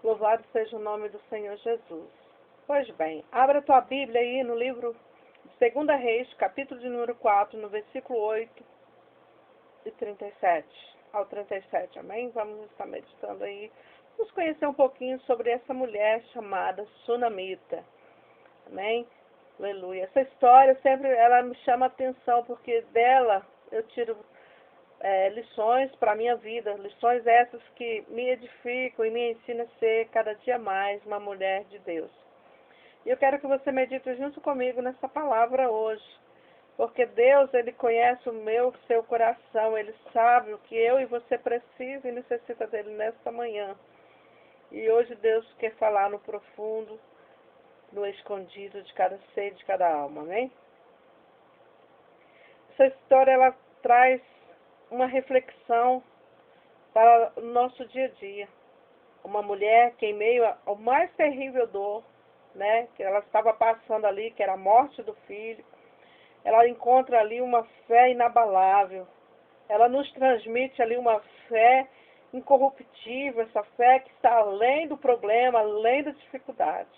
Louvado seja o nome do Senhor Jesus. Pois bem, abra a tua Bíblia aí no livro de 2 Reis, capítulo de número 4, no versículo 8 e 37 ao 37, amém? Vamos estar meditando aí. Vamos conhecer um pouquinho sobre essa mulher chamada Sunamita, amém? Aleluia. Essa história sempre ela me chama a atenção, porque dela eu tiro lições para a minha vida, lições essas que me edificam e me ensinam a ser cada dia mais uma mulher de Deus. E eu quero que você medite junto comigo nessa palavra hoje, porque Deus, Ele conhece o seu coração, Ele sabe o que eu e você precisa e necessita dEle nesta manhã. E hoje Deus quer falar no profundo, no escondido de cada ser, de cada alma, amém? Essa história, ela traz uma reflexão para o nosso dia a dia. Uma mulher que em meio ao mais terrível dor, né, que ela estava passando ali, que era a morte do filho, ela encontra ali uma fé inabalável. Ela nos transmite ali uma fé incorruptível, essa fé que está além do problema, além da dificuldade.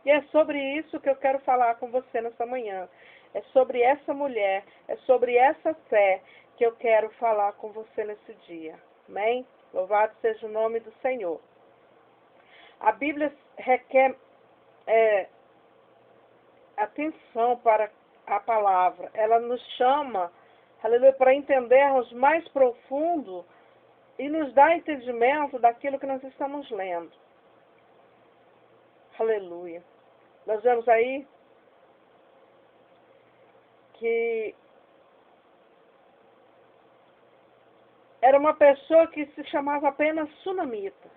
E é sobre isso que eu quero falar com você nessa manhã. É sobre essa mulher, é sobre essa fé que eu quero falar com você nesse dia. Amém? Louvado seja o nome do Senhor. A Bíblia requer atenção para a palavra. Ela nos chama, aleluia, para entendermos mais profundo e nos dá entendimento daquilo que nós estamos lendo. Aleluia. Nós vemos aí que era uma pessoa que se chamava apenas Sunamita,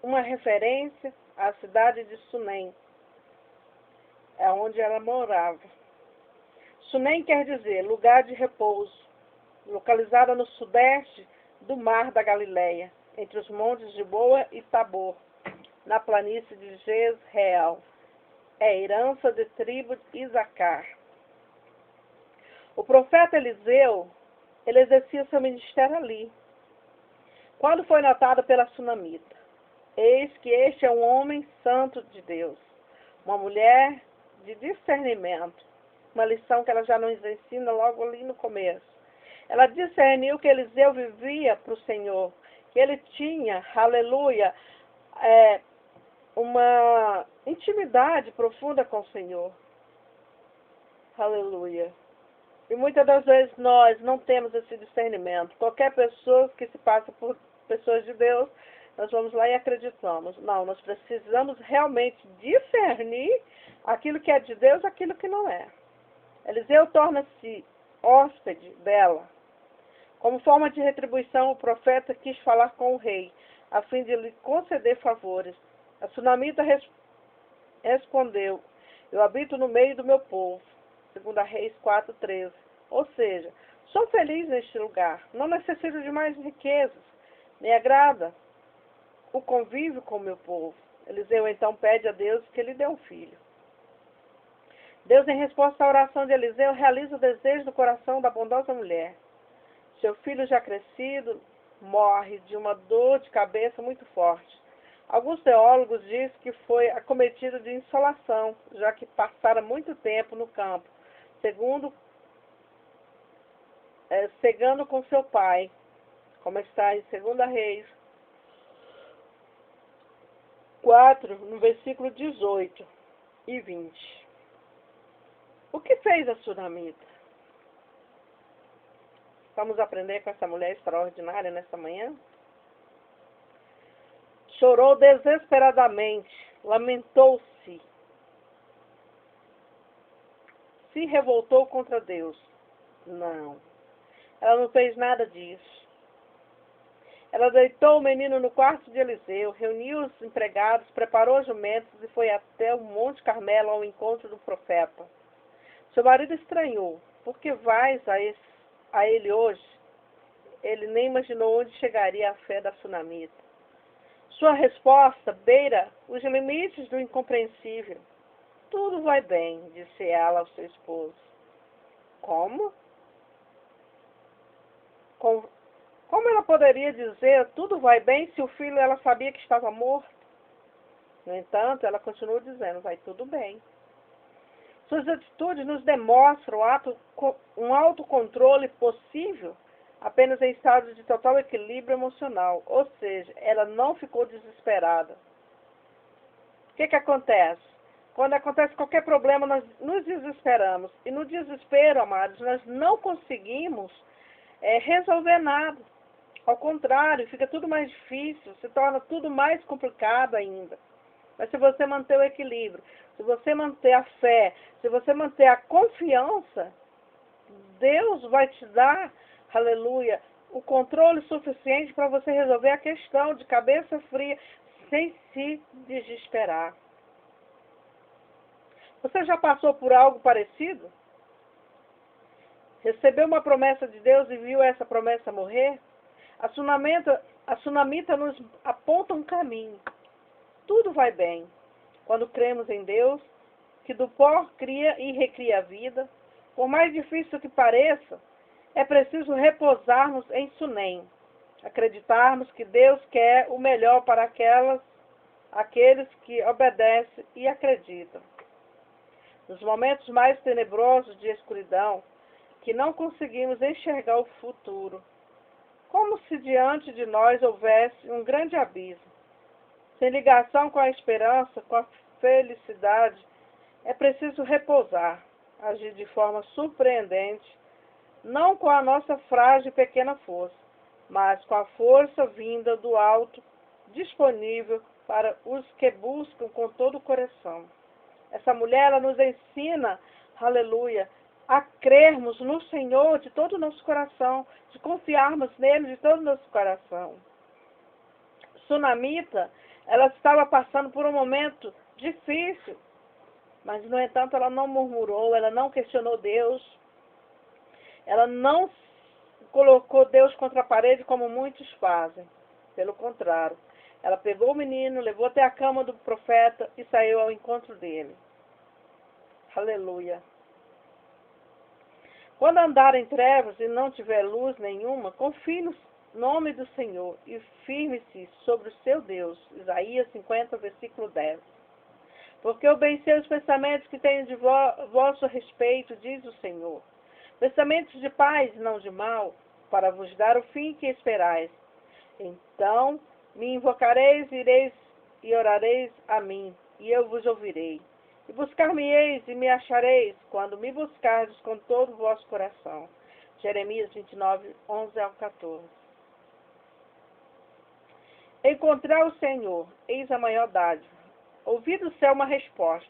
uma referência à cidade de Sunem, é onde ela morava. Sunem quer dizer lugar de repouso, localizada no sudeste do mar da Galileia, entre os montes de Boa e Tabor, na planície de Jezreel. É herança de tribo de Isacar. O profeta Eliseu, ele exercia seu ministério ali. Quando foi notado pela Sunamita, eis que este é um homem santo de Deus, uma mulher de discernimento, uma lição que ela já nos ensina logo ali no começo. Ela discerniu que Eliseu vivia para o Senhor, que ele tinha, aleluia, uma intimidade profunda com o Senhor. Aleluia. E muitas das vezes nós não temos esse discernimento. Qualquer pessoa que se passa por pessoas de Deus, nós vamos lá e acreditamos. Não, nós precisamos realmente discernir aquilo que é de Deus e aquilo que não é. Eliseu torna-se hóspede dela. Como forma de retribuição, o profeta quis falar com o rei, a fim de lhe conceder favores. A Sunamita respondeu: eu habito no meio do meu povo. 2 Reis 4:13. Ou seja, sou feliz neste lugar, não necessito de mais riquezas, me agrada o convívio com o meu povo. Eliseu então pede a Deus que lhe dê um filho. Deus, em resposta à oração de Eliseu, realiza o desejo do coração da bondosa mulher. Seu filho, já crescido, morre de uma dor de cabeça muito forte. Alguns teólogos dizem que foi acometido de insolação, já que passara muito tempo no campo, cegando com seu pai, como está em 2 Reis 4, no versículo 18 e 20. O que fez a Sunamita? Vamos aprender com essa mulher extraordinária nessa manhã? Chorou desesperadamente, lamentou-se, se revoltou contra Deus. Não, ela não fez nada disso. Ela deitou o menino no quarto de Eliseu, reuniu os empregados, preparou jumentos e foi até o Monte Carmelo ao encontro do profeta. Seu marido estranhou. Por que vais a ele hoje? Ele nem imaginou onde chegaria a fé da Sunamita. Sua resposta beira os limites do incompreensível. Tudo vai bem, disse ela ao seu esposo. Como? Como ela poderia dizer tudo vai bem se o filho ela sabia que estava morto? No entanto, ela continuou dizendo, vai tudo bem. Suas atitudes nos demonstram um autocontrole possível apenas em estado de total equilíbrio emocional. Ou seja, ela não ficou desesperada. O que acontece? Quando acontece qualquer problema, nós nos desesperamos. E no desespero, amados, nós não conseguimos resolver nada. Ao contrário, fica tudo mais difícil, se torna tudo mais complicado ainda. Mas se você manter o equilíbrio, se você manter a fé, se você manter a confiança, Deus vai te dar, aleluia, o controle suficiente para você resolver a questão de cabeça fria, sem se desesperar. Você já passou por algo parecido? Recebeu uma promessa de Deus e viu essa promessa morrer? A tsunamita nos aponta um caminho. Tudo vai bem quando cremos em Deus, que do pó cria e recria a vida. Por mais difícil que pareça, é preciso repousarmos em Sunem, acreditarmos que Deus quer o melhor para aqueles que obedecem e acreditam. Nos momentos mais tenebrosos de escuridão, que não conseguimos enxergar o futuro, como se diante de nós houvesse um grande abismo. Sem ligação com a esperança, com a felicidade, é preciso repousar, agir de forma surpreendente, não com a nossa frágil e pequena força, mas com a força vinda do alto, disponível para os que buscam com todo o coração. Essa mulher, ela nos ensina, aleluia, a crermos no Senhor de todo o nosso coração, de confiarmos nele de todo o nosso coração. Tsunamita, ela estava passando por um momento difícil, mas, no entanto, ela não murmurou, ela não questionou Deus, ela não colocou Deus contra a parede como muitos fazem. Pelo contrário, ela pegou o menino, levou até a cama do profeta e saiu ao encontro dele. Aleluia. Quando andar em trevas e não tiver luz nenhuma, confie no nome do Senhor e firme-se sobre o seu Deus. Isaías 50, versículo 10. Porque eu bem sei os pensamentos que tenho de vosso respeito, diz o Senhor. Pensamentos de paz e não de mal, para vos dar o fim que esperais. Então me invocareis, ireis e orareis a mim, e eu vos ouvirei. E buscar-me-eis e me achareis, quando me buscardes com todo o vosso coração. Jeremias 29, 11 ao 14. Encontrar o Senhor, eis a maior dádiva. Ouvir do céu uma resposta.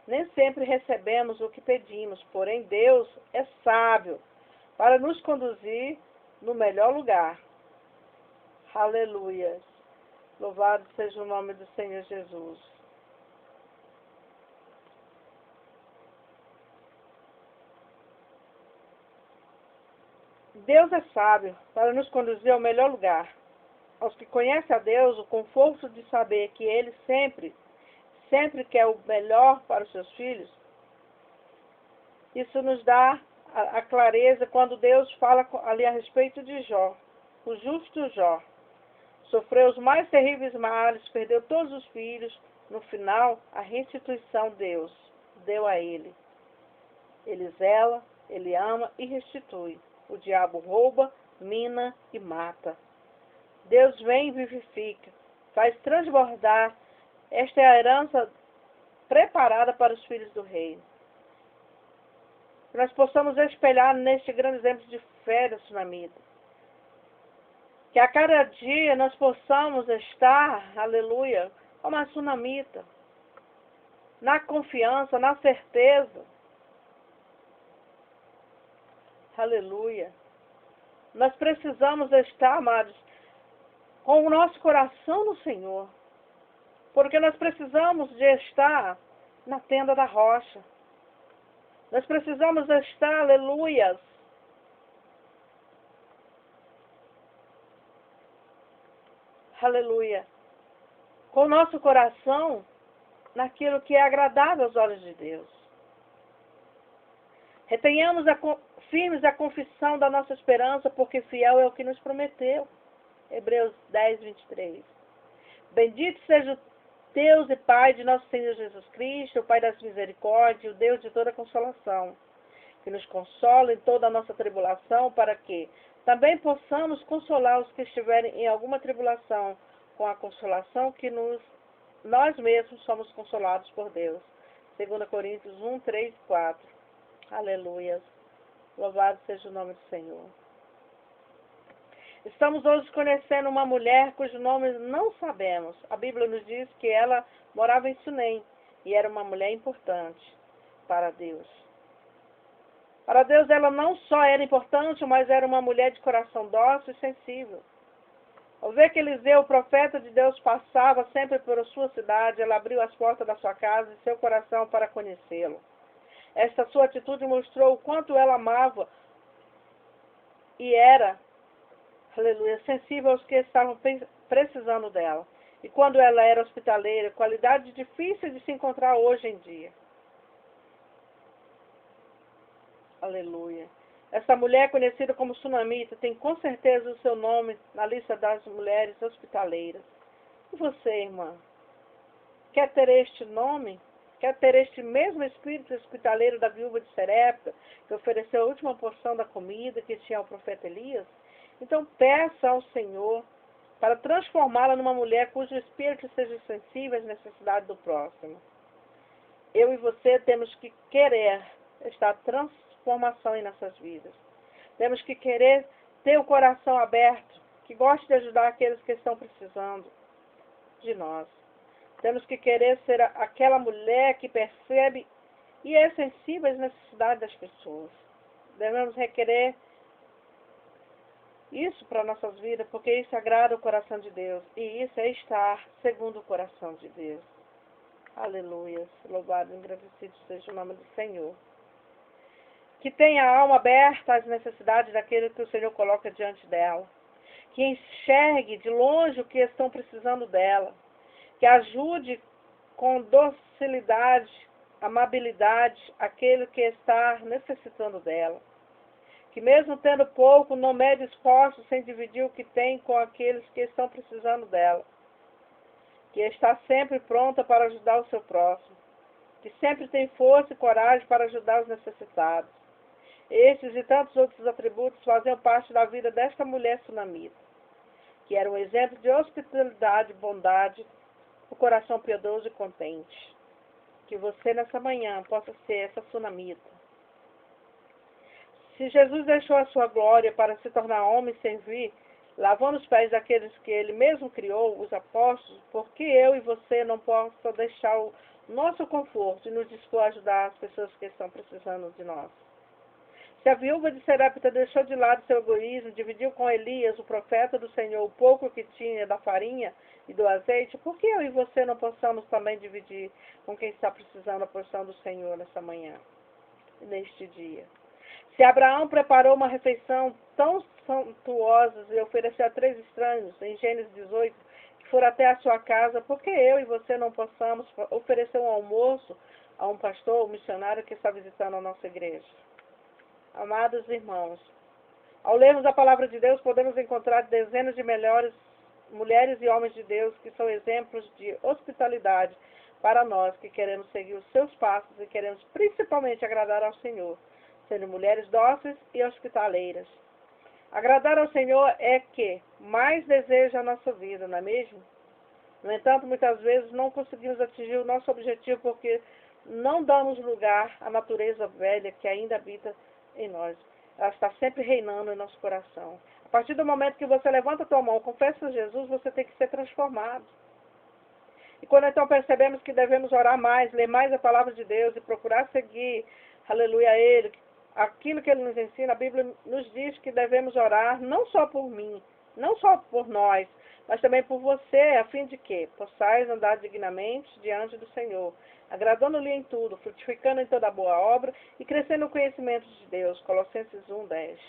Nem sempre recebemos o que pedimos, porém Deus é sábio para nos conduzir no melhor lugar. Aleluia. Louvado seja o nome do Senhor Jesus. Deus é sábio para nos conduzir ao melhor lugar. Aos que conhecem a Deus, o conforto de saber que Ele sempre quer o melhor para os seus filhos, isso nos dá a clareza quando Deus fala ali a respeito de Jó, o justo Jó. Sofreu os mais terríveis males, perdeu todos os filhos. No final, a restituição Deus deu a ele. Ele zela, ele ama e restitui. O diabo rouba, mina e mata. Deus vem e vivifica, faz transbordar. Esta é a herança preparada para os filhos do reino. Que nós possamos espelhar neste grande exemplo de fé da tsunamita. Que a cada dia nós possamos estar, aleluia, como a tsunamita, na confiança, na certeza. Aleluia. Nós precisamos estar, amados, com o nosso coração no Senhor. Porque nós precisamos de estar na tenda da rocha. Nós precisamos estar, aleluias, aleluia, com o nosso coração naquilo que é agradável aos olhos de Deus. Retenhamos firmes a confissão da nossa esperança, porque fiel é o que nos prometeu. Hebreus 10, 23. Bendito seja o Deus e Pai de nosso Senhor Jesus Cristo, o Pai das misericórdias, o Deus de toda consolação, que nos consola em toda a nossa tribulação, para que também possamos consolar os que estiverem em alguma tribulação, com a consolação que nós mesmos somos consolados por Deus. 2 Coríntios 1, 3, 4. Aleluia. Louvado seja o nome do Senhor. Estamos hoje conhecendo uma mulher cujo nome não sabemos. A Bíblia nos diz que ela morava em Sunem e era uma mulher importante para Deus. Para Deus ela não só era importante, mas era uma mulher de coração dócil e sensível. Ao ver que Eliseu, o profeta de Deus, passava sempre por sua cidade, ela abriu as portas da sua casa e seu coração para conhecê-lo. Esta sua atitude mostrou o quanto ela amava e era, aleluia, sensível aos que estavam precisando dela. E quando ela era hospitaleira, qualidade difícil de se encontrar hoje em dia. Aleluia. Essa mulher, conhecida como Sunamita, tem com certeza o seu nome na lista das mulheres hospitaleiras. E você, irmã? Quer ter este nome? Quer ter este mesmo espírito hospitaleiro da viúva de Serepta, que ofereceu a última porção da comida que tinha ao profeta Elias? Então peça ao Senhor para transformá-la numa mulher cujo espírito seja sensível às necessidades do próximo. Eu e você temos que querer esta transformação em nossas vidas. Temos que querer ter o coração aberto, que goste de ajudar aqueles que estão precisando de nós. Temos que querer ser aquela mulher que percebe e é sensível às necessidades das pessoas. Devemos requerer isso para nossas vidas, porque isso agrada o coração de Deus. E isso é estar segundo o coração de Deus. Aleluia. Louvado e agradecido seja o nome do Senhor. Que tenha a alma aberta às necessidades daquele que o Senhor coloca diante dela. Que enxergue de longe o que estão precisando dela. Que ajude com docilidade, amabilidade, aquele que está necessitando dela. Que mesmo tendo pouco, não mede esforços sem dividir o que tem com aqueles que estão precisando dela. Que está sempre pronta para ajudar o seu próximo. Que sempre tem força e coragem para ajudar os necessitados. Esses e tantos outros atributos faziam parte da vida desta mulher sunamita, que era um exemplo de hospitalidade, bondade, o coração piedoso e contente. Que você nessa manhã possa ser essa sunamita. Se Jesus deixou a sua glória para se tornar homem e servir, lavando os pés daqueles que ele mesmo criou, os apóstolos, por que eu e você não possamos deixar o nosso conforto e nos dispor a ajudar as pessoas que estão precisando de nós? Se a viúva de Serepta deixou de lado seu egoísmo, dividiu com Elias, o profeta do Senhor, o pouco que tinha da farinha e do azeite, por que eu e você não possamos também dividir com quem está precisando a porção do Senhor nessa manhã, neste dia? Se Abraão preparou uma refeição tão suntuosa e ofereceu a 3 estranhos, em Gênesis 18, que foram até a sua casa, por que eu e você não possamos oferecer um almoço a um pastor ou missionário que está visitando a nossa igreja? Amados irmãos, ao lermos a palavra de Deus, podemos encontrar dezenas de melhores mulheres e homens de Deus que são exemplos de hospitalidade para nós que queremos seguir os seus passos e queremos principalmente agradar ao Senhor, sendo mulheres dóceis e hospitaleiras. Agradar ao Senhor é que mais deseja a nossa vida, não é mesmo? No entanto, muitas vezes não conseguimos atingir o nosso objetivo porque não damos lugar à natureza velha que ainda habita em nós. Ela está sempre reinando em nosso coração. A partir do momento que você levanta a tua mão, confessa a Jesus, você tem que ser transformado. E quando então percebemos que devemos orar mais, ler mais a palavra de Deus e procurar seguir, aleluia, Ele, aquilo que Ele nos ensina, a Bíblia nos diz que devemos orar não só por mim, não só por nós, mas também por você, a fim de que possais andar dignamente diante do Senhor, agradando-lhe em tudo, frutificando em toda boa obra e crescendo no conhecimento de Deus. Colossenses 1:10.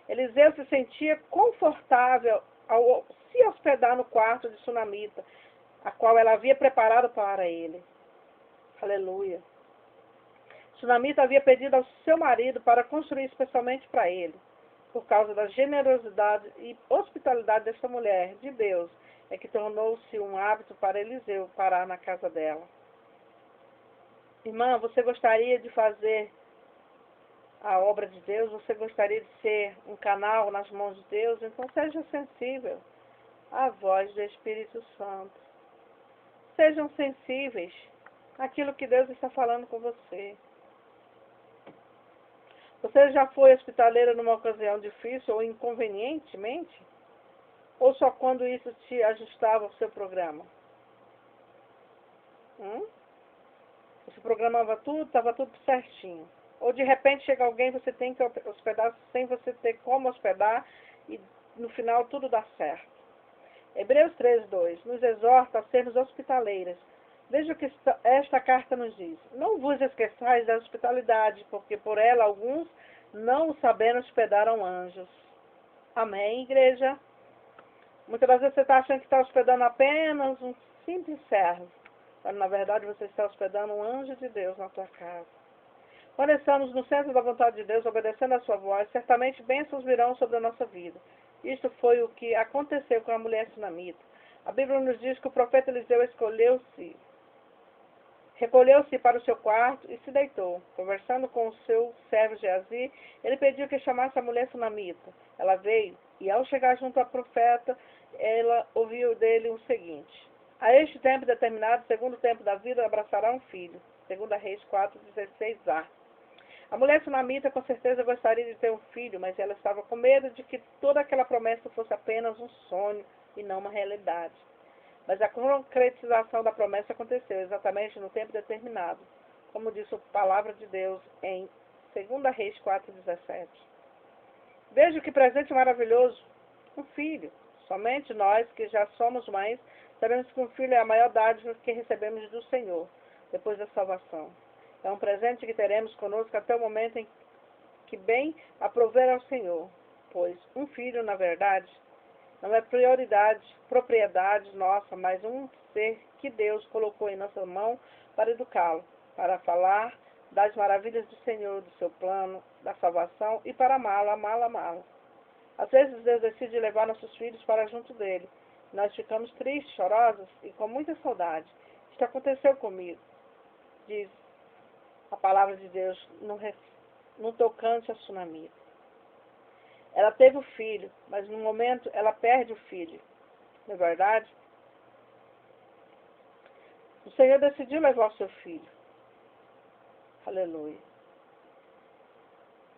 Eliseu se sentia confortável ao se hospedar no quarto de Sunamita, a qual ela havia preparado para ele. Aleluia. Sunamita havia pedido ao seu marido para construir especialmente para ele. Por causa da generosidade e hospitalidade desta mulher de Deus, é que tornou-se um hábito para Eliseu parar na casa dela. Irmã, você gostaria de fazer a obra de Deus? Você gostaria de ser um canal nas mãos de Deus? Então seja sensível à voz do Espírito Santo. Sejam sensíveis àquilo que Deus está falando com você. Você já foi hospitaleira numa ocasião difícil ou inconvenientemente? Ou só quando isso te ajustava ao seu programa? Você programava tudo, estava tudo certinho. Ou de repente chega alguém, você tem que hospedar sem você ter como hospedar e no final tudo dá certo. Hebreus 3:2 nos exorta a sermos hospitaleiras. Veja o que esta carta nos diz. Não vos esqueçais da hospitalidade, porque por ela alguns, não o sabendo, hospedaram anjos. Amém, igreja? Muitas das vezes você está achando que está hospedando apenas um simples servo. Mas, na verdade, você está hospedando um anjo de Deus na tua casa. Quando estamos no centro da vontade de Deus, obedecendo a sua voz, certamente bênçãos virão sobre a nossa vida. Isto foi o que aconteceu com a mulher sunamita. A Bíblia nos diz que o profeta Eliseu recolheu-se para o seu quarto e se deitou. Conversando com o seu servo Geazi, ele pediu que chamasse a mulher sunamita. Ela veio e, ao chegar junto ao profeta, ela ouviu dele o seguinte: a este tempo determinado, segundo o tempo da vida, abraçará um filho. 2 Reis 4:16a. A mulher sunamita com certeza gostaria de ter um filho, mas ela estava com medo de que toda aquela promessa fosse apenas um sonho e não uma realidade. Mas a concretização da promessa aconteceu exatamente no tempo determinado, como disse a palavra de Deus em 2 Reis 4:17. Veja que presente maravilhoso, um filho. Somente nós, que já somos mães, sabemos que um filho é a maior dádiva que recebemos do Senhor, depois da salvação. É um presente que teremos conosco até o momento em que bem aprouver ao Senhor, pois um filho, na verdade, não é propriedade nossa, mas um ser que Deus colocou em nossa mão para educá-lo, para falar das maravilhas do Senhor, do seu plano, da salvação e para amá-lo. Às vezes Deus decide levar nossos filhos para junto dele. Nós ficamos tristes, chorosas e com muita saudade. Isto aconteceu comigo, diz a palavra de Deus no tocante a sunamita. Ela teve o filho, mas no momento ela perde o filho. Não é verdade? O Senhor decidiu levar o seu filho. Aleluia.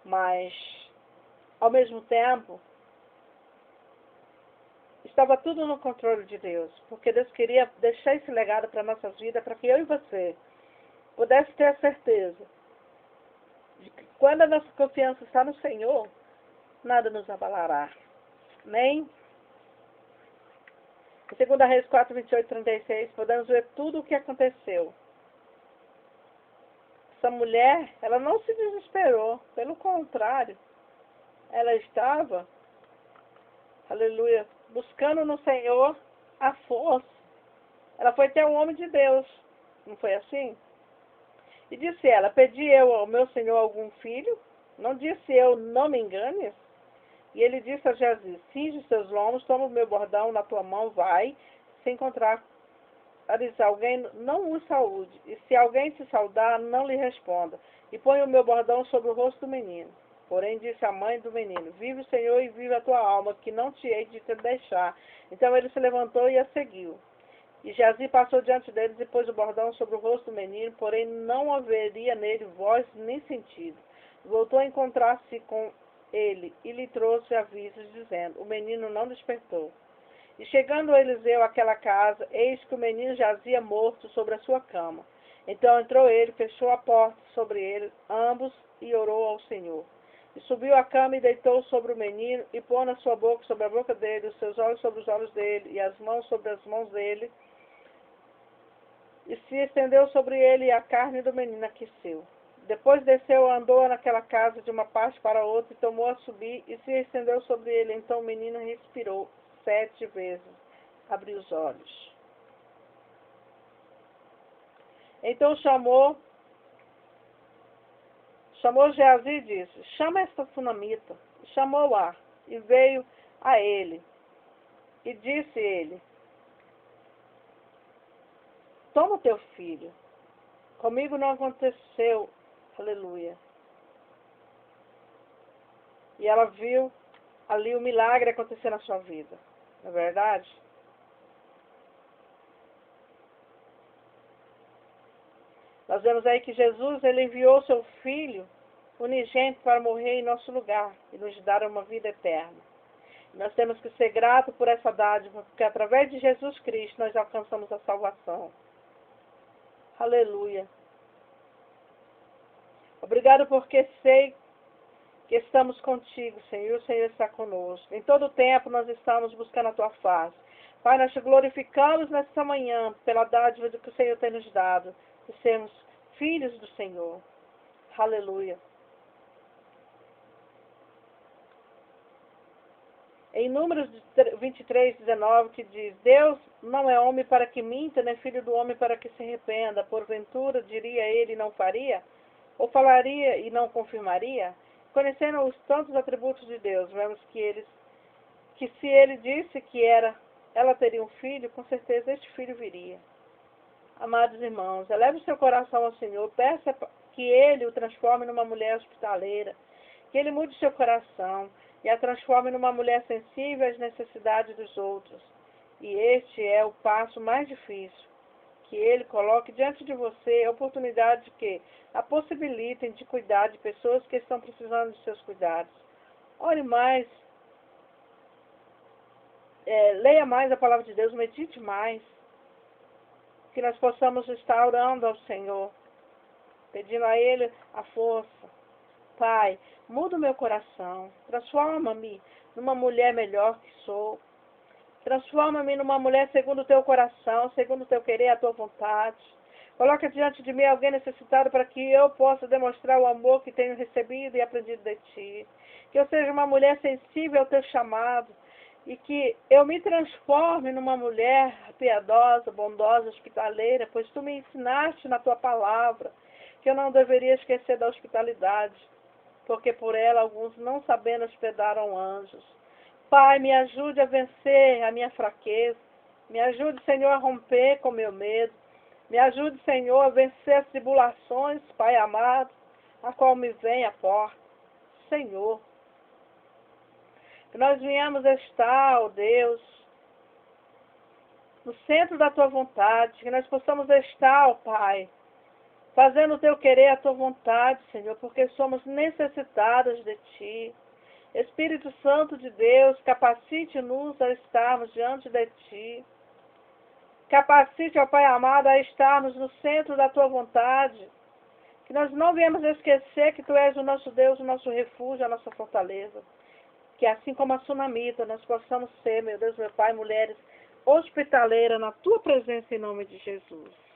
Mas, ao mesmo tempo, estava tudo no controle de Deus, porque Deus queria deixar esse legado para a nossa vida, para que eu e você pudesse ter a certeza de que quando a nossa confiança está no Senhor, nada nos abalará. Amém? Em 2 Reis 4:28-36, podemos ver tudo o que aconteceu. Essa mulher, ela não se desesperou, pelo contrário, ela estava, aleluia, buscando no Senhor a força. Ela foi ter um homem de Deus, não foi assim? E disse ela: pedi eu ao meu Senhor algum filho? Não disse eu, não me enganes? E ele disse a Geazi: cinge seus lombos, toma o meu bordão na tua mão, vai, se encontrar alguém, não o saúde, e se alguém te saudar, não lhe responda, e põe o meu bordão sobre o rosto do menino. Porém disse a mãe do menino: vive o Senhor e vive a tua alma, que não te hei de te deixar. Então ele se levantou e a seguiu. E Geazi passou diante deles e pôs o bordão sobre o rosto do menino, porém não haveria nele voz nem sentido. Voltou a encontrar-se com ele e lhe trouxe avisos, dizendo: o menino não despertou. E chegando Eliseu àquela casa, eis que o menino jazia morto sobre a sua cama. Então entrou ele, fechou a porta sobre ele, ambos, e orou ao Senhor. E subiu à cama e deitou sobre o menino, e pondo a sua boca sobre a boca dele, os seus olhos sobre os olhos dele, e as mãos sobre as mãos dele, e se estendeu sobre ele, e a carne do menino aqueceu. Depois desceu, andou naquela casa de uma parte para outra, e tomou a subir, e se estendeu sobre ele. Então o menino respirou 7 vezes, abriu os olhos. Então chamou Chamou Geazi e disse, chama esta sunamita. Chamou-a e veio a ele. E disse ele, toma o teu filho. Comigo não aconteceu. Aleluia. E ela viu ali o milagre acontecer na sua vida. Não é verdade? Nós vemos aí que Jesus, ele enviou seu Filho unigênito para morrer em nosso lugar e nos dar uma vida eterna. Nós temos que ser gratos por essa dádiva, porque através de Jesus Cristo nós alcançamos a salvação. Aleluia. Obrigado porque sei que estamos contigo, Senhor. O Senhor está conosco. Em todo tempo nós estamos buscando a tua face. Pai, nós te glorificamos nesta manhã pela dádiva do que o Senhor tem nos dado, de sermos filhos do Senhor. Aleluia. Em Números 23, 19, que diz, Deus não é homem para que minta, nem filho do homem para que se arrependa. Porventura, diria ele, não faria? Ou falaria e não confirmaria? Conhecendo os tantos atributos de Deus, vemos que se ele disse que ela teria um filho, com certeza este filho viria. Amados irmãos, eleve o seu coração ao Senhor, peça que Ele o transforme numa mulher hospitaleira, que Ele mude seu coração e a transforme numa mulher sensível às necessidades dos outros. E este é o passo mais difícil, que Ele coloque diante de você a oportunidade que a possibilitem de cuidar de pessoas que estão precisando de seus cuidados. Ore mais, leia mais a palavra de Deus, medite mais, que nós possamos estar orando ao Senhor, pedindo a Ele a força. Pai, muda o meu coração, transforma-me numa mulher melhor que sou, transforma-me numa mulher segundo o teu coração, segundo o teu querer, a tua vontade. Coloca diante de mim alguém necessitado para que eu possa demonstrar o amor que tenho recebido e aprendido de ti. Que eu seja uma mulher sensível ao teu chamado e que eu me transforme numa mulher piedosa, bondosa, hospitaleira, pois tu me ensinaste na tua palavra que eu não deveria esquecer da hospitalidade, porque por ela alguns, não sabendo, hospedaram anjos. Pai, me ajude a vencer a minha fraqueza. Me ajude, Senhor, a romper com o meu medo. Me ajude, Senhor, a vencer as tribulações, Pai amado, a qual me vem a porta. Senhor, que nós venhamos estar, ó Deus, no centro da tua vontade, que nós possamos estar, ó Pai, fazendo o teu querer, a tua vontade, Senhor, porque somos necessitados de ti. Espírito Santo de Deus, capacite-nos a estarmos diante de ti. Capacite, ó Pai amado, a estarmos no centro da tua vontade. Que nós não venhamos esquecer que tu és o nosso Deus, o nosso refúgio, a nossa fortaleza. Que assim como a sunamita, nós possamos ser, meu Deus, meu Pai, mulheres hospitaleiras na tua presença em nome de Jesus.